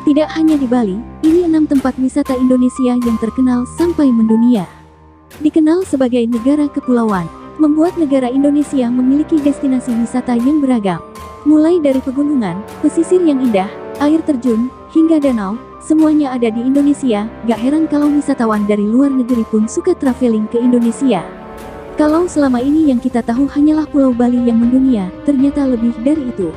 Tidak hanya di Bali, ini 6 tempat wisata Indonesia yang terkenal sampai mendunia. Dikenal sebagai negara kepulauan, membuat negara Indonesia memiliki destinasi wisata yang beragam. Mulai dari pegunungan, pesisir yang indah, air terjun, hingga danau, semuanya ada di Indonesia. Gak heran kalau wisatawan dari luar negeri pun suka traveling ke Indonesia. Kalau selama ini yang kita tahu hanyalah Pulau Bali yang mendunia, ternyata lebih dari itu.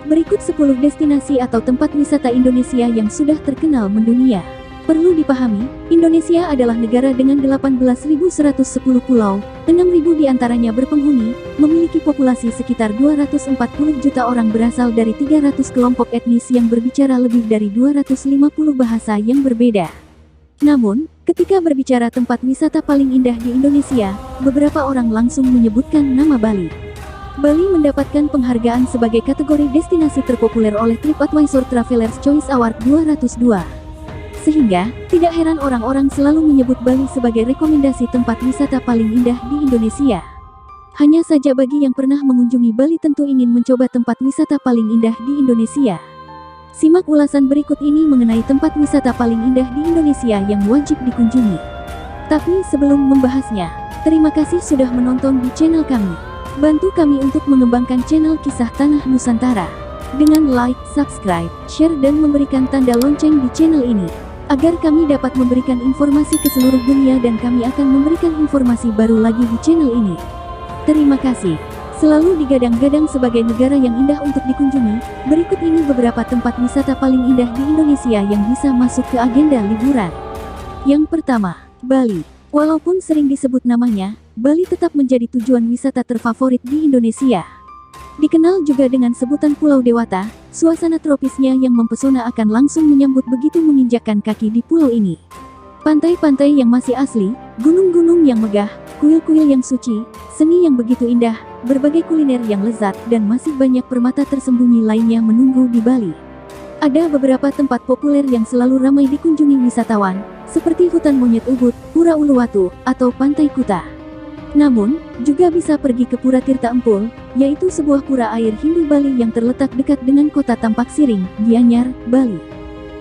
Berikut 10 destinasi atau tempat wisata Indonesia yang sudah terkenal mendunia. Perlu dipahami, Indonesia adalah negara dengan 18.110 pulau, 6.000 diantaranya berpenghuni, memiliki populasi sekitar 240 juta orang berasal dari 300 kelompok etnis yang berbicara lebih dari 250 bahasa yang berbeda. Namun, ketika berbicara tempat wisata paling indah di Indonesia, beberapa orang langsung menyebutkan nama Bali. Bali mendapatkan penghargaan sebagai kategori destinasi terpopuler oleh TripAdvisor Travelers Choice Award 202. Sehingga, tidak heran orang-orang selalu menyebut Bali sebagai rekomendasi tempat wisata paling indah di Indonesia. Hanya saja bagi yang pernah mengunjungi Bali tentu ingin mencoba tempat wisata paling indah di Indonesia. Simak ulasan berikut ini mengenai tempat wisata paling indah di Indonesia yang wajib dikunjungi. Tapi sebelum membahasnya, terima kasih sudah menonton di channel kami. Bantu kami untuk mengembangkan channel Kisah Tanah Nusantara dengan like, subscribe, share dan memberikan tanda lonceng di channel ini, agar kami dapat memberikan informasi ke seluruh dunia dan kami akan memberikan informasi baru lagi di channel ini. Terima kasih. Selalu digadang-gadang sebagai negara yang indah untuk dikunjungi, berikut ini beberapa tempat wisata paling indah di Indonesia yang bisa masuk ke agenda liburan. Yang pertama, Bali. Walaupun sering disebut namanya, Bali tetap menjadi tujuan wisata terfavorit di Indonesia. Dikenal juga dengan sebutan Pulau Dewata, suasana tropisnya yang mempesona akan langsung menyambut begitu menginjakkan kaki di pulau ini. Pantai-pantai yang masih asli, gunung-gunung yang megah, kuil-kuil yang suci, seni yang begitu indah, berbagai kuliner yang lezat, dan masih banyak permata tersembunyi lainnya menunggu di Bali. Ada beberapa tempat populer yang selalu ramai dikunjungi wisatawan, seperti Hutan Monyet Ubud, Pura Uluwatu, atau Pantai Kuta. Namun, juga bisa pergi ke Pura Tirta Empul, yaitu sebuah pura air Hindu Bali yang terletak dekat dengan kota Tampak Siring, Gianyar, Bali.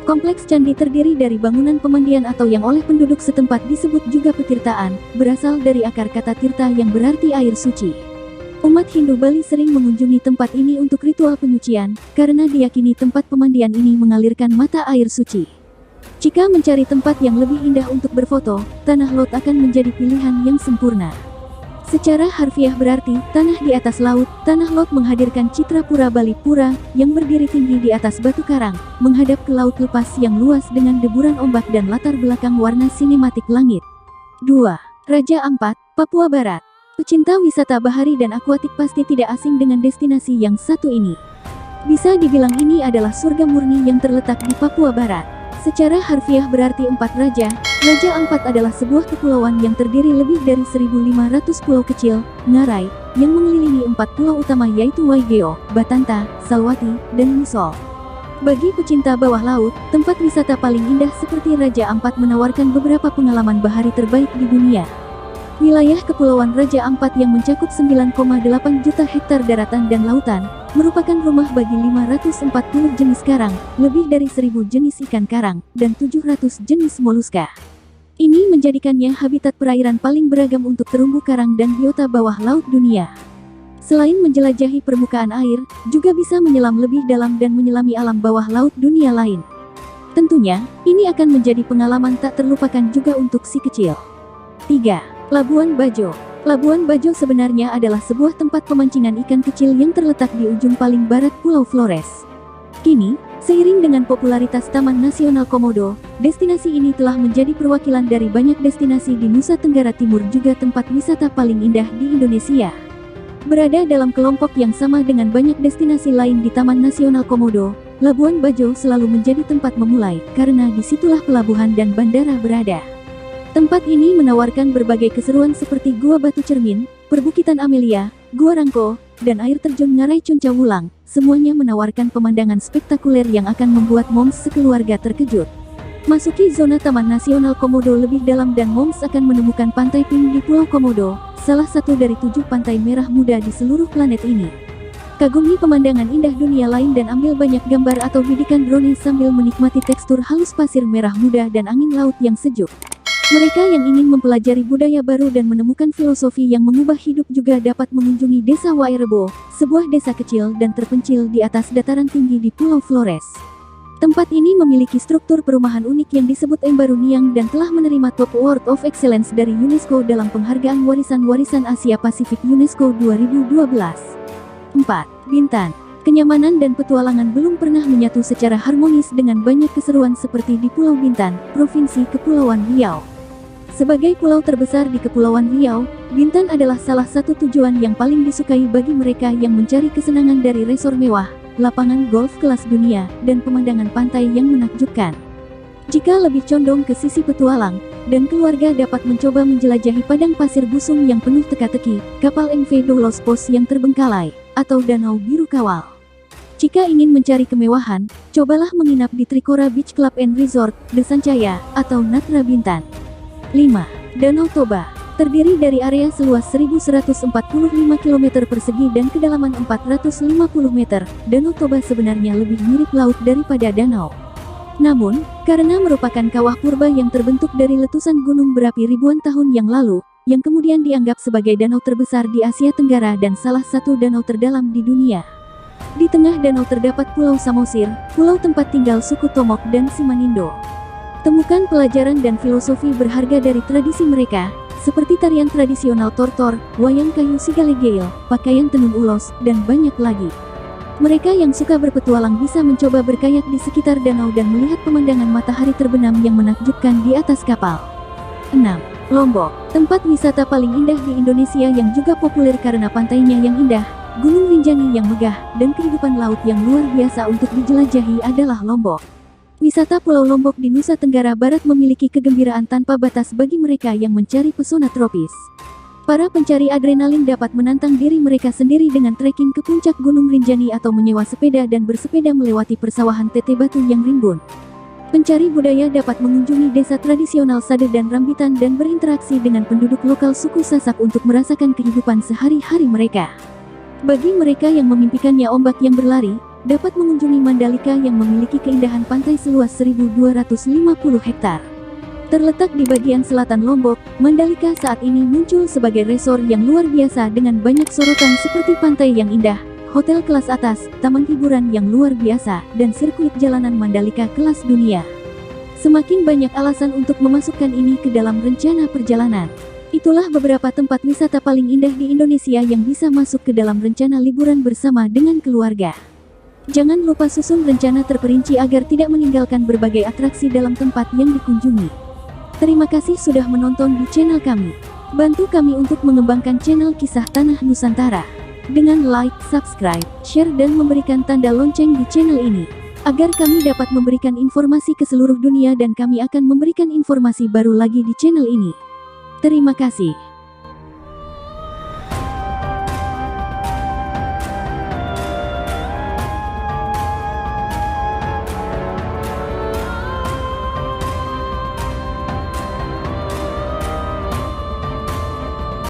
Kompleks candi terdiri dari bangunan pemandian atau yang oleh penduduk setempat disebut juga petirtaan, berasal dari akar kata tirta yang berarti air suci. Umat Hindu Bali sering mengunjungi tempat ini untuk ritual penyucian, karena diyakini tempat pemandian ini mengalirkan mata air suci. Jika mencari tempat yang lebih indah untuk berfoto, Tanah Lot akan menjadi pilihan yang sempurna. Secara harfiah berarti, tanah di atas laut, Tanah Lot menghadirkan citra Pura Bali Pura, yang berdiri tinggi di atas batu karang, menghadap ke laut lepas yang luas dengan deburan ombak dan latar belakang warna sinematik langit. 2. Raja Ampat, Papua Barat. Pecinta wisata bahari dan akuatik pasti tidak asing dengan destinasi yang satu ini. Bisa dibilang ini adalah surga murni yang terletak di Papua Barat. Secara harfiah berarti empat raja. Raja Ampat adalah sebuah kepulauan yang terdiri lebih dari 1.500 pulau kecil, ngarai, yang mengelilingi 4 pulau utama yaitu Waigeo, Batanta, Salwati, dan Musol. Bagi pecinta bawah laut, tempat wisata paling indah seperti Raja Ampat menawarkan beberapa pengalaman bahari terbaik di dunia. Wilayah Kepulauan Raja Ampat yang mencakup 9,8 juta hektar daratan dan lautan, merupakan rumah bagi 540 jenis karang, lebih dari 1.000 jenis ikan karang, dan 700 jenis moluska. Ini menjadikannya habitat perairan paling beragam untuk terumbu karang dan biota bawah laut dunia. Selain menjelajahi permukaan air, juga bisa menyelam lebih dalam dan menyelami alam bawah laut dunia lain. Tentunya, ini akan menjadi pengalaman tak terlupakan juga untuk si kecil. 3. Labuan Bajo. Labuan Bajo sebenarnya adalah sebuah tempat pemancingan ikan kecil yang terletak di ujung paling barat Pulau Flores. Kini, seiring dengan popularitas Taman Nasional Komodo, destinasi ini telah menjadi perwakilan dari banyak destinasi di Nusa Tenggara Timur juga tempat wisata paling indah di Indonesia. Berada dalam kelompok yang sama dengan banyak destinasi lain di Taman Nasional Komodo, Labuan Bajo selalu menjadi tempat memulai, karena disitulah pelabuhan dan bandara berada. Tempat ini menawarkan berbagai keseruan seperti Gua Batu Cermin, Perbukitan Amelia, Gua Rangko, dan air terjun Ngarai Cunca Wulang. Semuanya menawarkan pemandangan spektakuler yang akan membuat moms sekeluarga terkejut. Masuki zona Taman Nasional Komodo lebih dalam dan moms akan menemukan Pantai Pink di Pulau Komodo, salah satu dari 7 pantai merah muda di seluruh planet ini. Kagumi pemandangan indah dunia lain dan ambil banyak gambar atau bidikan drone sambil menikmati tekstur halus pasir merah muda dan angin laut yang sejuk. Mereka yang ingin mempelajari budaya baru dan menemukan filosofi yang mengubah hidup juga dapat mengunjungi Desa Wairebo, sebuah desa kecil dan terpencil di atas dataran tinggi di Pulau Flores. Tempat ini memiliki struktur perumahan unik yang disebut Embaruniang dan telah menerima Top Award of Excellence dari UNESCO dalam penghargaan Warisan Asia Pasifik UNESCO 2012. 4. Bintan. Kenyamanan dan petualangan belum pernah menyatu secara harmonis dengan banyak keseruan seperti di Pulau Bintan, Provinsi Kepulauan Riau. Sebagai pulau terbesar di Kepulauan Riau, Bintan adalah salah satu tujuan yang paling disukai bagi mereka yang mencari kesenangan dari resor mewah, lapangan golf kelas dunia, dan pemandangan pantai yang menakjubkan. Jika lebih condong ke sisi petualang, dan keluarga dapat mencoba menjelajahi padang pasir busung yang penuh teka-teki, kapal MV Doulos Pos yang terbengkalai, atau Danau Biru Kawal. Jika ingin mencari kemewahan, cobalah menginap di Trikora Beach Club and Resort, Desancaya, atau Natra Bintan. 5. Danau Toba. Terdiri dari area seluas 1.145 km persegi dan kedalaman 450 meter, Danau Toba sebenarnya lebih mirip laut daripada danau. Namun, karena merupakan kawah purba yang terbentuk dari letusan gunung berapi ribuan tahun yang lalu, yang kemudian dianggap sebagai danau terbesar di Asia Tenggara dan salah satu danau terdalam di dunia. Di tengah danau terdapat Pulau Samosir, pulau tempat tinggal suku Tomok dan Simanindo. Temukan pelajaran dan filosofi berharga dari tradisi mereka, seperti tarian tradisional Tortor, wayang kayu Sigalegeil, pakaian tenun ulos, dan banyak lagi. Mereka yang suka berpetualang bisa mencoba berkayak di sekitar danau dan melihat pemandangan matahari terbenam yang menakjubkan di atas kapal. 6. Lombok, tempat wisata paling indah di Indonesia yang juga populer karena pantainya yang indah, Gunung Rinjani yang megah, dan kehidupan laut yang luar biasa untuk dijelajahi adalah Lombok. Wisata Pulau Lombok di Nusa Tenggara Barat memiliki kegembiraan tanpa batas bagi mereka yang mencari pesona tropis. Para pencari adrenalin dapat menantang diri mereka sendiri dengan trekking ke puncak Gunung Rinjani atau menyewa sepeda dan bersepeda melewati persawahan tete batu yang rimbun. Pencari budaya dapat mengunjungi desa tradisional Sade dan Rambitan dan berinteraksi dengan penduduk lokal suku Sasak untuk merasakan kehidupan sehari-hari mereka. Bagi mereka yang memimpikannya ombak yang berlari, dapat mengunjungi Mandalika yang memiliki keindahan pantai seluas 1.250 hektar. Terletak di bagian selatan Lombok, Mandalika saat ini muncul sebagai resor yang luar biasa dengan banyak sorotan seperti pantai yang indah, hotel kelas atas, taman hiburan yang luar biasa, dan sirkuit jalanan Mandalika kelas dunia. Semakin banyak alasan untuk memasukkan ini ke dalam rencana perjalanan. Itulah beberapa tempat wisata paling indah di Indonesia yang bisa masuk ke dalam rencana liburan bersama dengan keluarga. Jangan lupa susun rencana terperinci agar tidak meninggalkan berbagai atraksi dalam tempat yang dikunjungi. Terima kasih sudah menonton di channel kami. Bantu kami untuk mengembangkan channel Kisah Tanah Nusantara dengan like, subscribe, share dan memberikan tanda lonceng di channel ini, agar kami dapat memberikan informasi ke seluruh dunia dan kami akan memberikan informasi baru lagi di channel ini. Terima kasih.